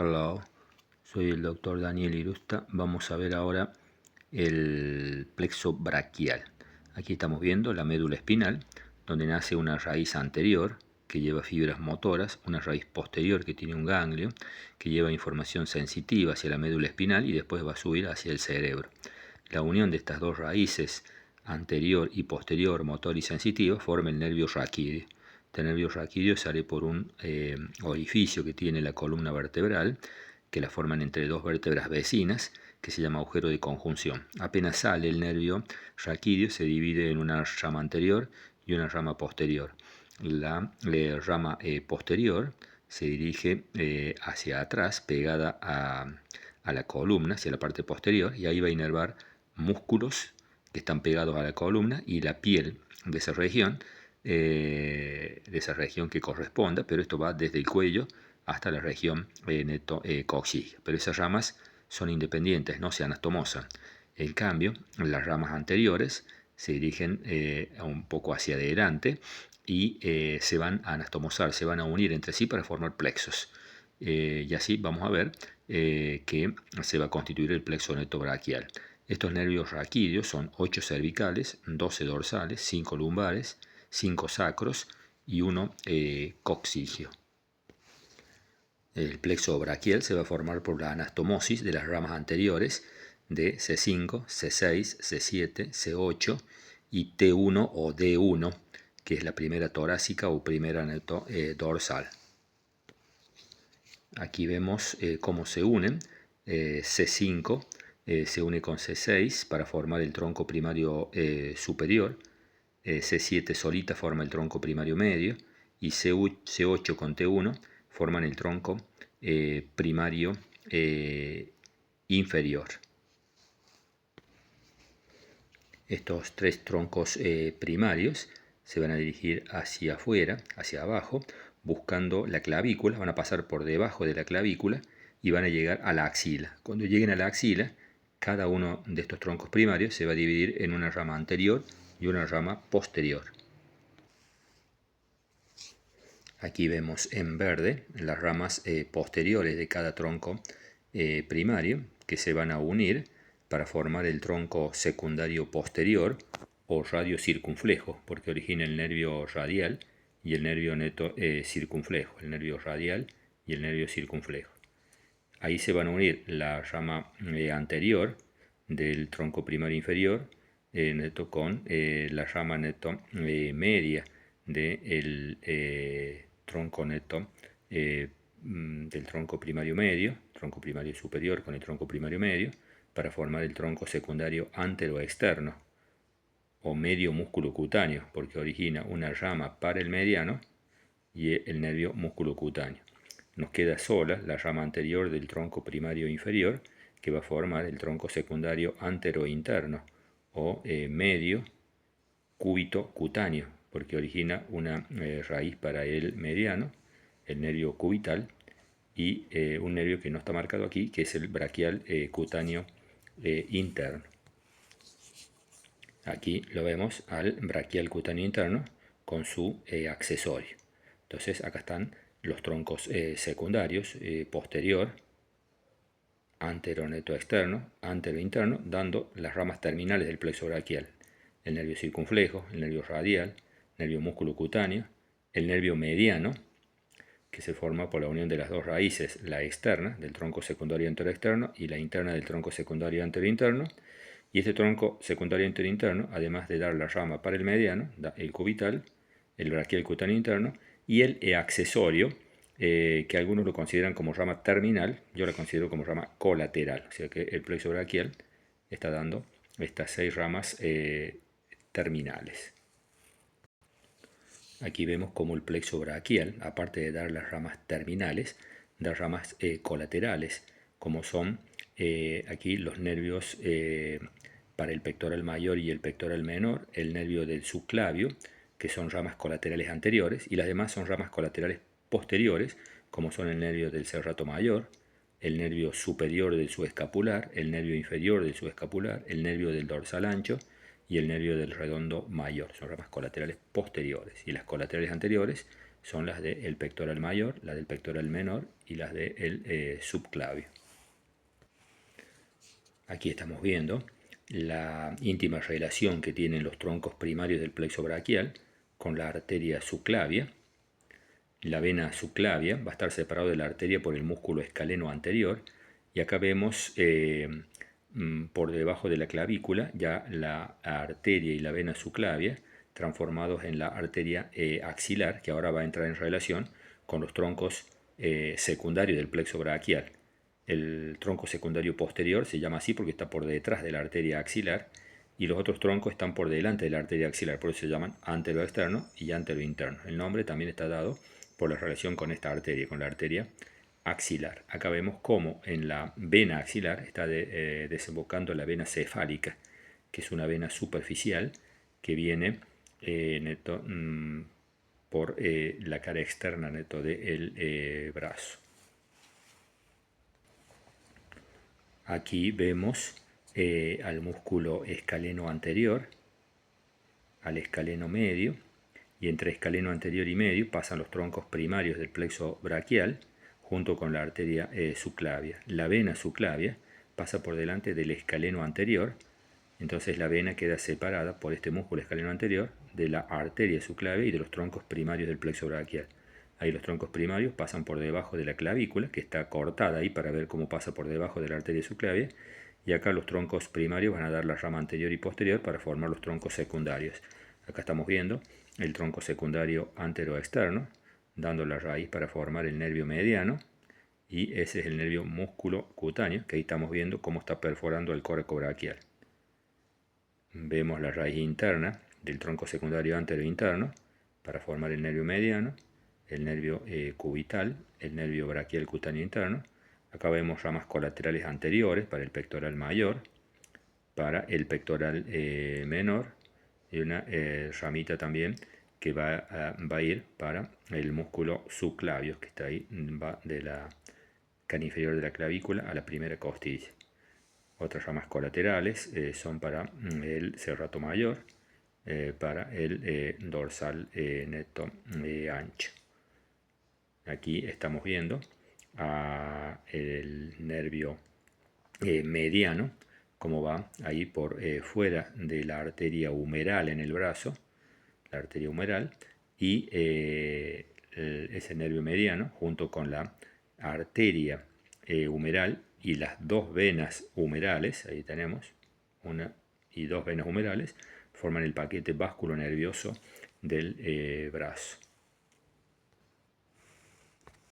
Hello, soy el doctor Daniel Irusta. Vamos a ver ahora el plexo braquial. Aquí estamos viendo la médula espinal, donde nace una raíz anterior que lleva fibras motoras, una raíz posterior que tiene un ganglio que lleva información sensitiva hacia la médula espinal y después va a subir hacia el cerebro. La unión de estas dos raíces, anterior y posterior, motor y sensitiva, forma el nervio raquídeo. Este nervio raquídeo sale por un orificio que tiene la columna vertebral, que la forman entre dos vértebras vecinas, que se llama agujero de conjunción. Apenas sale el nervio raquídeo, se divide en una rama anterior y una rama posterior. La rama posterior se dirige hacia atrás, pegada a la columna, hacia la parte posterior, y ahí va a inervar músculos que están pegados a la columna y la piel de esa región que corresponda, pero esto va desde el cuello hasta la región coxígea. Pero esas ramas son independientes, no se anastomosan. En cambio, las ramas anteriores se dirigen un poco hacia adelante y se van a anastomosar, se van a unir entre sí para formar plexos. Y así vamos a ver que se va a constituir el plexo netobraquial. Estos nervios raquídeos son 8 cervicales, 12 dorsales, 5 lumbares, 5 sacros y 1 coxígeo. El plexo braquial se va a formar por la anastomosis de las ramas anteriores de C5, C6, C7, C8 y T1 o D1, que es la primera torácica o primera dorsal. Aquí vemos cómo se unen. C5 se une con C6 para formar el tronco primario superior. C7 solita forma el tronco primario medio y C8 con T1 forman el tronco primario inferior. Estos tres troncos primarios se van a dirigir hacia afuera, hacia abajo, buscando la clavícula, van a pasar por debajo de la clavícula y van a llegar a la axila. Cuando lleguen a la axila, cada uno de estos troncos primarios se va a dividir en una rama anterior y una rama posterior. Aquí vemos en verde las ramas posteriores de cada tronco primario que se van a unir para formar el tronco secundario posterior o radio circunflejo, porque origina el nervio radial y el nervio circunflejo, el nervio radial y el nervio circunflejo. Ahí se van a unir la rama anterior del tronco primario inferior con la rama media del tronco del tronco primario medio, tronco primario superior con el tronco primario medio, para formar el tronco secundario antero-externo o medio músculo cutáneo, porque origina una rama para el mediano y el nervio músculo cutáneo. Nos queda sola la rama anterior del tronco primario inferior, que va a formar el tronco secundario antero-interno o medio cúbito cutáneo, porque origina una raíz para el mediano, el nervio cubital, y un nervio que no está marcado aquí, que es el braquial cutáneo interno. Aquí lo vemos al braquial cutáneo interno con su accesorio. Entonces acá están los troncos secundarios, posterior, antero-externo, antero-interno, dando las ramas terminales del plexo braquial. El nervio circunflejo, el nervio radial, el nervio músculo cutáneo, el nervio mediano, que se forma por la unión de las dos raíces, la externa del tronco secundario antero-externo y la interna del tronco secundario antero-interno. Y este tronco secundario antero-interno, además de dar la rama para el mediano, da el cubital, el braquial cutáneo interno y el accesorio, que algunos lo consideran como rama terminal, yo la considero como rama colateral. O sea que el plexo braquial está dando estas 6 ramas terminales. Aquí vemos como el plexo braquial, aparte de dar las ramas terminales, da ramas colaterales, como son aquí los nervios para el pectoral mayor y el pectoral menor, el nervio del subclavio, que son ramas colaterales anteriores, y las demás son ramas colaterales posteriores, como son el nervio del serrato mayor, el nervio superior del subescapular, el nervio inferior del subescapular, el nervio del dorsal ancho y el nervio del redondo mayor. Son ramas colaterales posteriores, y las colaterales anteriores son las del pectoral mayor, las del pectoral menor y las del subclavio. Aquí estamos viendo la íntima relación que tienen los troncos primarios del plexo braquial con la arteria subclavia. La vena subclavia va a estar separado de la arteria por el músculo escaleno anterior, y acá vemos por debajo de la clavícula ya la arteria y la vena subclavia transformados en la arteria axilar, que ahora va a entrar en relación con los troncos secundarios del plexo braquial. El tronco secundario posterior se llama así porque está por detrás de la arteria axilar, y los otros troncos están por delante de la arteria axilar, por eso se llaman anteroexterno y anterointerno. El nombre también está dado por la relación con esta arteria, con la arteria axilar. Acá vemos cómo en la vena axilar está desembocando la vena cefálica, que es una vena superficial que viene por la cara externa del brazo. Aquí vemos al músculo escaleno anterior, al escaleno medio, y entre escaleno anterior y medio pasan los troncos primarios del plexo braquial junto con la arteria subclavia. La vena subclavia pasa por delante del escaleno anterior, entonces la vena queda separada por este músculo escaleno anterior de la arteria subclavia y de los troncos primarios del plexo braquial. Ahí los troncos primarios pasan por debajo de la clavícula, que está cortada ahí para ver cómo pasa por debajo de la arteria subclavia, y acá los troncos primarios van a dar la rama anterior y posterior para formar los troncos secundarios. Acá estamos viendo el tronco secundario anteroexterno, dando la raíz para formar el nervio mediano, y ese es el nervio músculo cutáneo, que ahí estamos viendo cómo está perforando el córtex braquial. Vemos la raíz interna del tronco secundario anterointerno para formar el nervio mediano, el nervio cubital, el nervio braquial cutáneo interno. Acá vemos ramas colaterales anteriores para el pectoral mayor, para el pectoral menor, y una ramita también que va a ir para el músculo subclavio, que está ahí, va de la cara inferior de la clavícula a la primera costilla. Otras ramas colaterales son para el serrato mayor, para el dorsal neto ancho. Aquí estamos viendo el nervio mediano, como va ahí por fuera de la arteria humeral en el brazo, la arteria humeral, y ese nervio mediano junto con la arteria humeral y las dos venas humerales, ahí tenemos una y dos venas humerales, forman el paquete vasculonervioso del brazo.